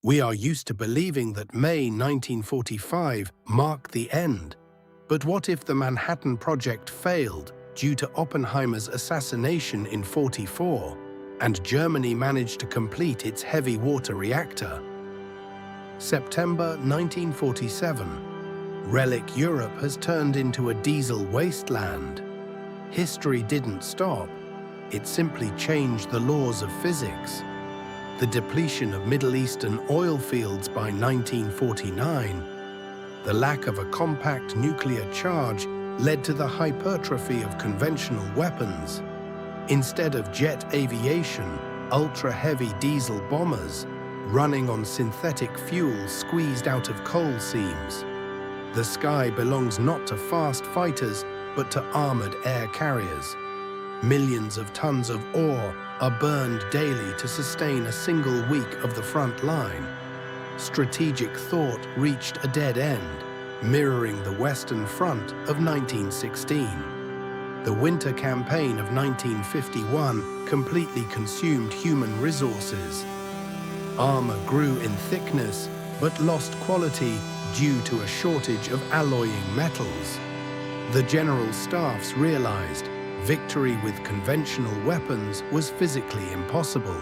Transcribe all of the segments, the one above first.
We are used to believing that May 1945 marked the end. But what if the Manhattan Project failed due to Oppenheimer's assassination in '44, and Germany managed to complete its heavy water reactor? September 1947. Relic Europe has turned into a diesel wasteland. History didn't stop. It simply changed the laws of physics. The depletion of Middle Eastern oil fields by 1949, the lack of a compact nuclear charge led to the hypertrophy of conventional weapons. Instead of jet aviation, ultra-heavy diesel bombers running on synthetic fuel squeezed out of coal seams. The sky belongs not to fast fighters, but to armored air carriers. Millions of tons of ore are burned daily to sustain a single week of the front line. Strategic thought reached a dead end, mirroring the Western Front of 1916. The winter campaign of 1951 completely consumed human resources. Armor grew in thickness, but lost quality due to a shortage of alloying metals. The general staffs realized victory with conventional weapons was physically impossible.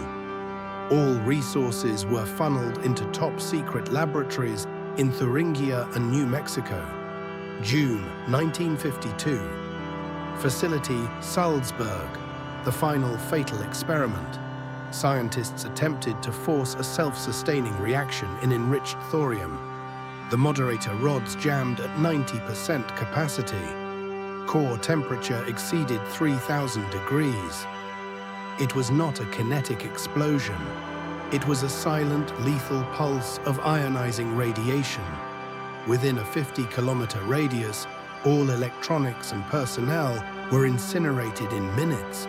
All resources were funneled into top-secret laboratories in Thuringia and New Mexico. June 1952. Facility Salzburg, the final fatal experiment. Scientists attempted to force a self-sustaining reaction in enriched thorium. The moderator rods jammed at 90% capacity. Core temperature exceeded 3,000 degrees. It was not a kinetic explosion. It was a silent, lethal pulse of ionizing radiation. Within a 50-kilometer radius, all electronics and personnel were incinerated in minutes.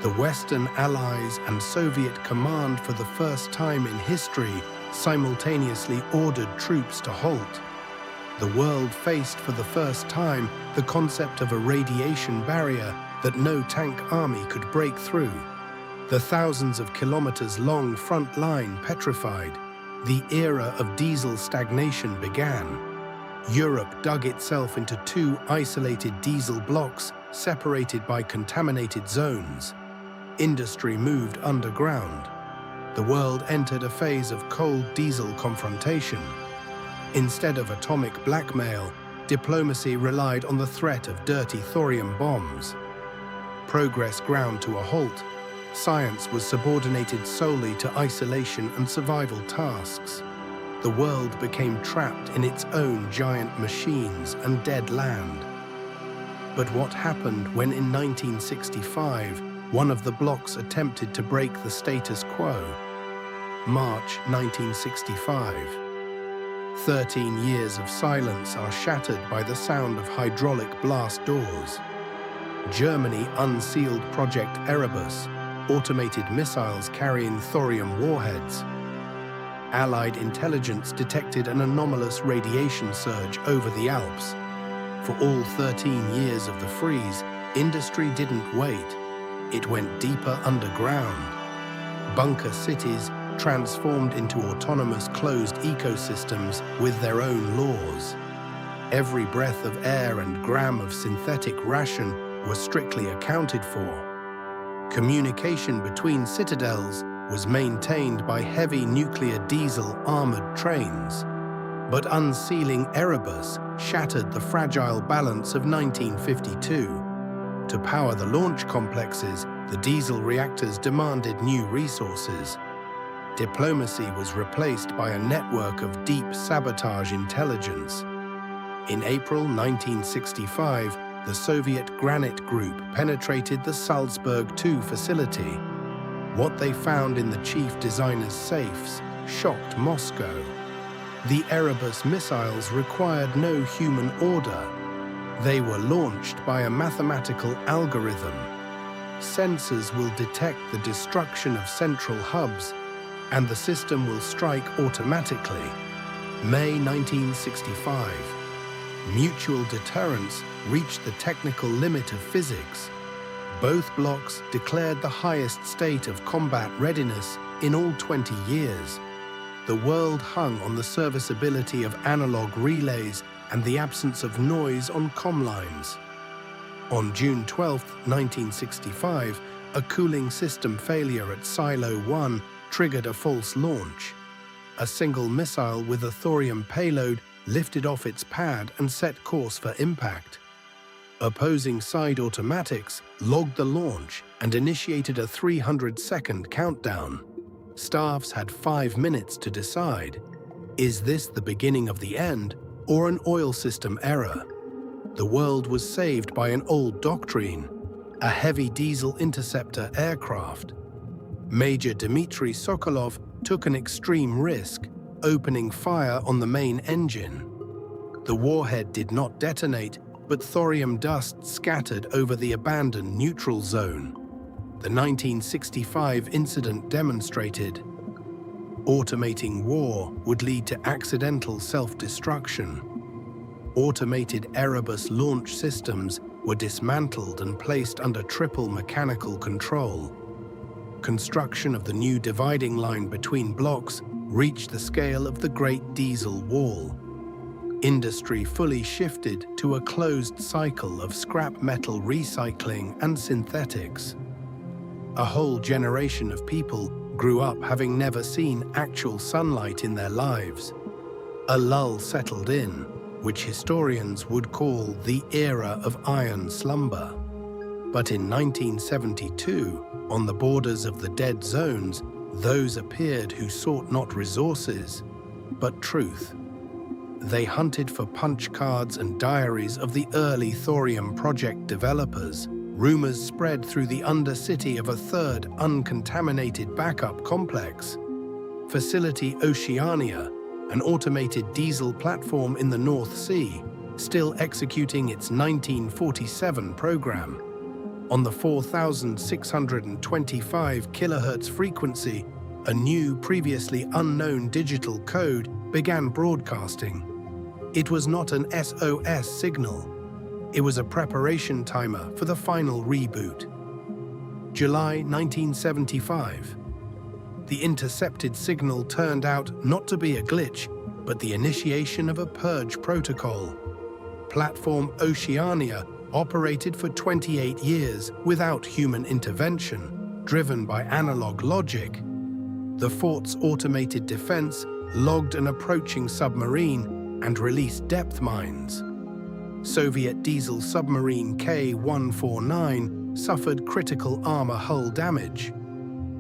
The Western Allies and Soviet command, for the first time in history, simultaneously ordered troops to halt. The world faced for the first time the concept of a radiation barrier that no tank army could break through. The thousands of kilometers long front line petrified. The era of diesel stagnation began. Europe dug itself into two isolated diesel blocks separated by contaminated zones. Industry moved underground. The world entered a phase of cold diesel confrontation. Instead of atomic blackmail, diplomacy relied on the threat of dirty thorium bombs. Progress ground to a halt. Science was subordinated solely to isolation and survival tasks. The world became trapped in its own giant machines and dead land. But what happened when in 1965, one of the blocks attempted to break the status quo? March 1965. 13 years of silence are shattered by the sound of hydraulic blast doors. Germany unsealed Project Erebus, automated missiles carrying thorium warheads. Allied intelligence detected an anomalous radiation surge over the Alps. For all 13 years of the freeze, industry didn't wait. It went deeper underground. Bunker cities transformed into autonomous closed ecosystems with their own laws. Every breath of air and gram of synthetic ration was strictly accounted for. Communication between citadels was maintained by heavy nuclear diesel armored trains. But unsealing Erebus shattered the fragile balance of 1952. To power the launch complexes, the diesel reactors demanded new resources. Diplomacy was replaced by a network of deep sabotage intelligence. In April 1965, the Soviet Granite Group penetrated the Salzburg II facility. What they found in the chief designer's safes shocked Moscow. The Erebus missiles required no human order. They were launched by a mathematical algorithm. Sensors will detect the destruction of central hubs, and the system will strike automatically. May 1965. Mutual deterrence reached the technical limit of physics. Both blocks declared the highest state of combat readiness in all 20 years. the world hung on the serviceability of analog relays and the absence of noise on comm lines. On June 12, 1965, a cooling system failure at Silo 1 triggered a false launch. A single missile with a thorium payload lifted off its pad and set course for impact. Opposing side automatics logged the launch and initiated a 300-second countdown. Staffs had 5 minutes to decide. Is this the beginning of the end or an oil system error? The world was saved by an old doctrine, a heavy diesel interceptor aircraft. Major Dmitry Sokolov took an extreme risk, opening fire on the main engine. The warhead did not detonate, but thorium dust scattered over the abandoned neutral zone. The 1965 incident demonstrated automating war would lead to accidental self-destruction. Automated Erebus launch systems were dismantled and placed under triple mechanical control. Construction of the new dividing line between blocks reached the scale of the Great Diesel Wall. Industry fully shifted to a closed cycle of scrap metal recycling and synthetics. A whole generation of people grew up having never seen actual sunlight in their lives. A lull settled in, which historians would call the era of iron slumber. But in 1972, on the borders of the dead zones, those appeared who sought not resources, but truth. They hunted for punch cards and diaries of the early thorium project developers. Rumors spread through the undercity of a third uncontaminated backup complex. Facility Oceania, an automated diesel platform in the North Sea, still executing its 1947 program. On the 4,625 kHz frequency, a new, previously unknown digital code began broadcasting. It was not an SOS signal. It was a preparation timer for the final reboot. July 1975. The intercepted signal turned out not to be a glitch, but the initiation of a purge protocol. Platform Oceania operated for 28 years without human intervention, driven by analog logic. The fort's automated defense logged an approaching submarine and released depth mines. Soviet diesel submarine K-149 suffered critical armor hull damage.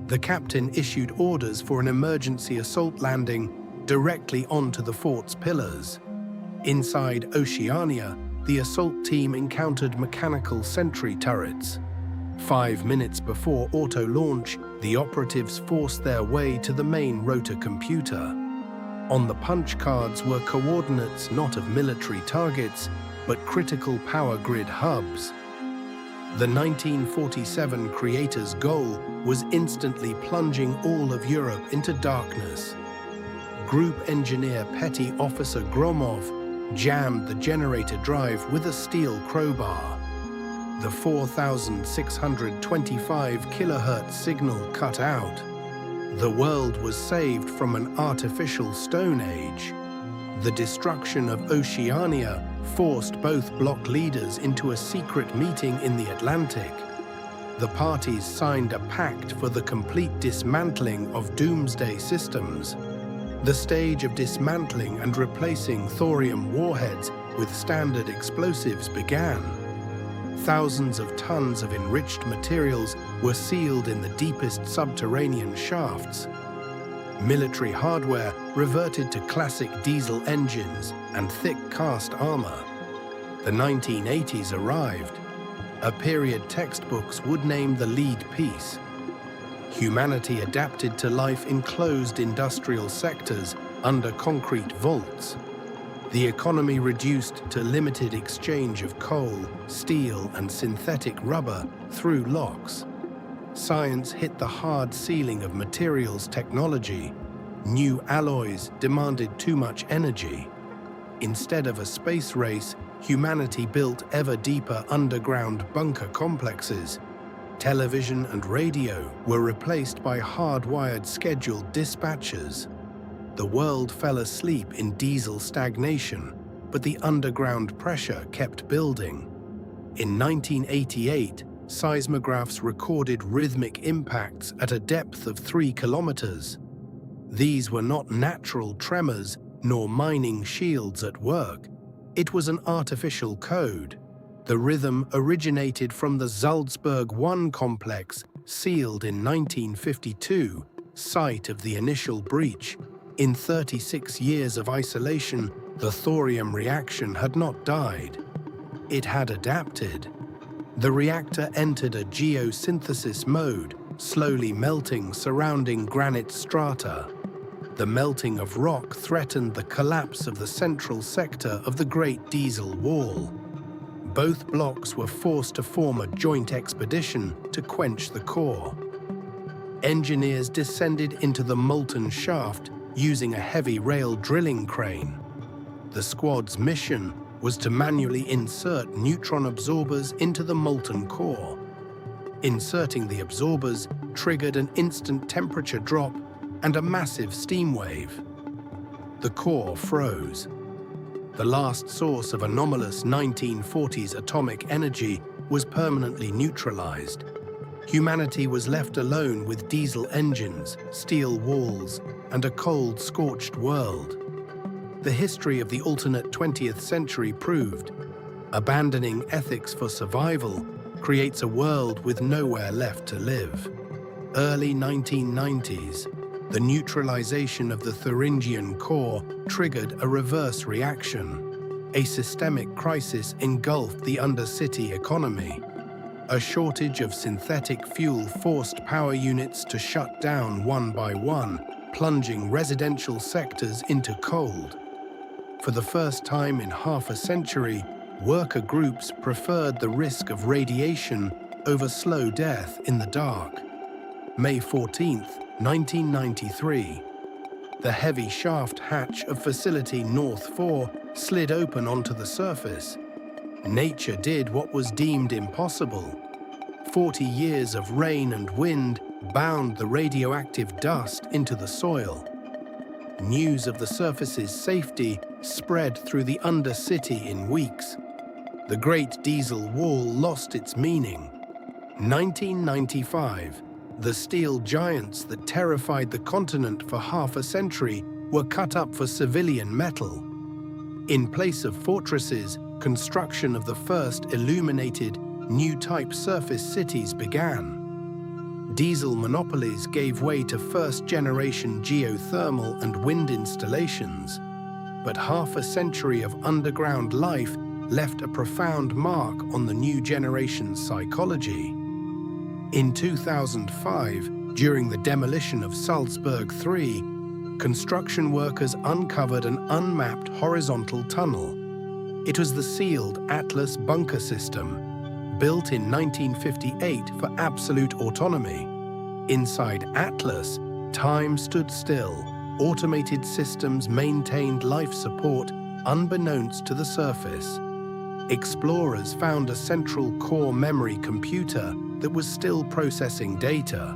The captain issued orders for an emergency assault landing directly onto the fort's pillars. Inside Oceania, the assault team encountered mechanical sentry turrets. 5 minutes before auto-launch, the operatives forced their way to the main rotor computer. On the punch cards were coordinates not of military targets, but critical power grid hubs. The 1947 creator's goal was instantly plunging all of Europe into darkness. Group engineer Petty Officer Gromov jammed the generator drive with a steel crowbar. The 4,625 kHz signal cut out. The world was saved from an artificial Stone Age. The destruction of Oceania forced both bloc leaders into a secret meeting in the Atlantic. The parties signed a pact for the complete dismantling of doomsday systems. The stage of dismantling and replacing thorium warheads with standard explosives began. Thousands of tons of enriched materials were sealed in the deepest subterranean shafts. Military hardware reverted to classic diesel engines and thick cast armor. The 1980s arrived. A period textbooks would name the lead piece. Humanity adapted to life in closed industrial sectors under concrete vaults. The economy reduced to limited exchange of coal, steel, and synthetic rubber through locks. Science hit the hard ceiling of materials technology. New alloys demanded too much energy. Instead of a space race, humanity built ever deeper underground bunker complexes. Television and radio were replaced by hardwired scheduled dispatchers. The world fell asleep in diesel stagnation, but the underground pressure kept building. In 1988, seismographs recorded rhythmic impacts at a depth of 3 kilometers. These were not natural tremors nor mining shields at work. It was an artificial code. The rhythm originated from the Salzburg I complex, sealed in 1952, site of the initial breach. In 36 years of isolation, the thorium reaction had not died. It had adapted. The reactor entered a geosynthesis mode, slowly melting surrounding granite strata. The melting of rock threatened the collapse of the central sector of the Great Diesel Wall. Both blocks were forced to form a joint expedition to quench the core. Engineers descended into the molten shaft using a heavy rail drilling crane. The squad's mission was to manually insert neutron absorbers into the molten core. Inserting the absorbers triggered an instant temperature drop and a massive steam wave. The core froze. The last source of anomalous 1940s atomic energy was permanently neutralized. Humanity was left alone with diesel engines, steel walls, and a cold, scorched world. The history of the alternate 20th century proved, abandoning ethics for survival creates a world with nowhere left to live. Early 1990s, the neutralization of the Thuringian core triggered a reverse reaction. A systemic crisis engulfed the undercity economy. A shortage of synthetic fuel forced power units to shut down one by one, plunging residential sectors into cold. For the first time in half a century, worker groups preferred the risk of radiation over slow death in the dark. May 14, 1993. The heavy shaft hatch of Facility North 4 slid open onto the surface. Nature did what was deemed impossible. 40 years of rain and wind bound the radioactive dust into the soil. News of the surface's safety spread through the undercity in weeks. The Great Diesel Wall lost its meaning. 1995. The steel giants that terrified the continent for half a century were cut up for civilian metal. In place of fortresses, construction of the first illuminated, new-type surface cities began. Diesel monopolies gave way to first-generation geothermal and wind installations. But half a century of underground life left a profound mark on the new generation's psychology. In 2005, during the demolition of Salzburg III, construction workers uncovered an unmapped horizontal tunnel. It was the sealed Atlas bunker system, built in 1958 for absolute autonomy. Inside Atlas, time stood still. Automated systems maintained life support unbeknownst to the surface. Explorers found a central core memory computer that was still processing data.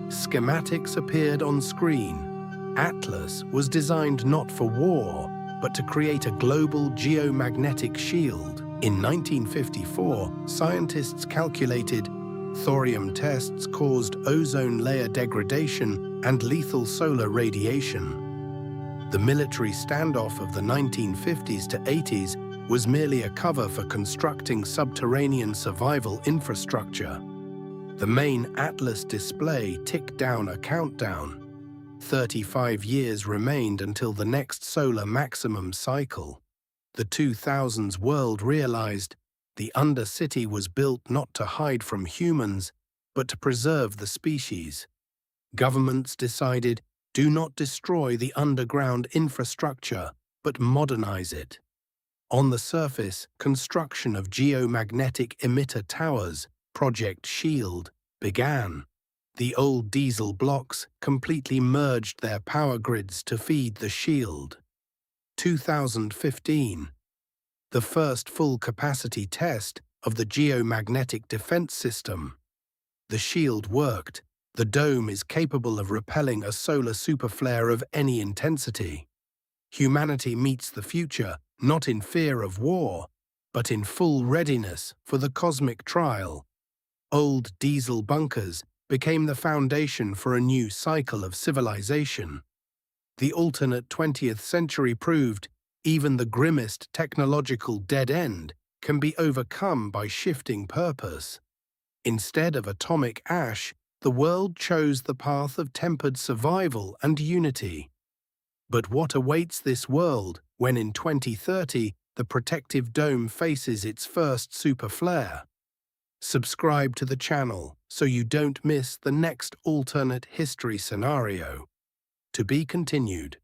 Schematics appeared on screen. Atlas was designed not for war, but to create a global geomagnetic shield. In 1954, scientists calculated thorium tests caused ozone layer degradation and lethal solar radiation. The military standoff of the 1950s to 80s was merely a cover for constructing subterranean survival infrastructure. The main Atlas display ticked down a countdown. 35 years remained until the next solar maximum cycle. The 2000s world realized the undercity was built not to hide from humans, but to preserve the species. Governments decided, do not destroy the underground infrastructure, but modernize it. On the surface, construction of geomagnetic emitter towers, Project SHIELD, began. The old diesel blocks completely merged their power grids to feed the shield. 2015. The first full-capacity test of the geomagnetic defense system. The shield worked. The dome is capable of repelling a solar superflare of any intensity. Humanity meets the future not in fear of war, but in full readiness for the cosmic trial. Old diesel bunkers became the foundation for a new cycle of civilization. The alternate 20th century proved even the grimmest technological dead end can be overcome by shifting purpose. Instead of atomic ash, the world chose the path of tempered survival and unity. But what awaits this world when in 2030 the protective dome faces its first superflare? Subscribe to the channel so you don't miss the next alternate history scenario. To be continued.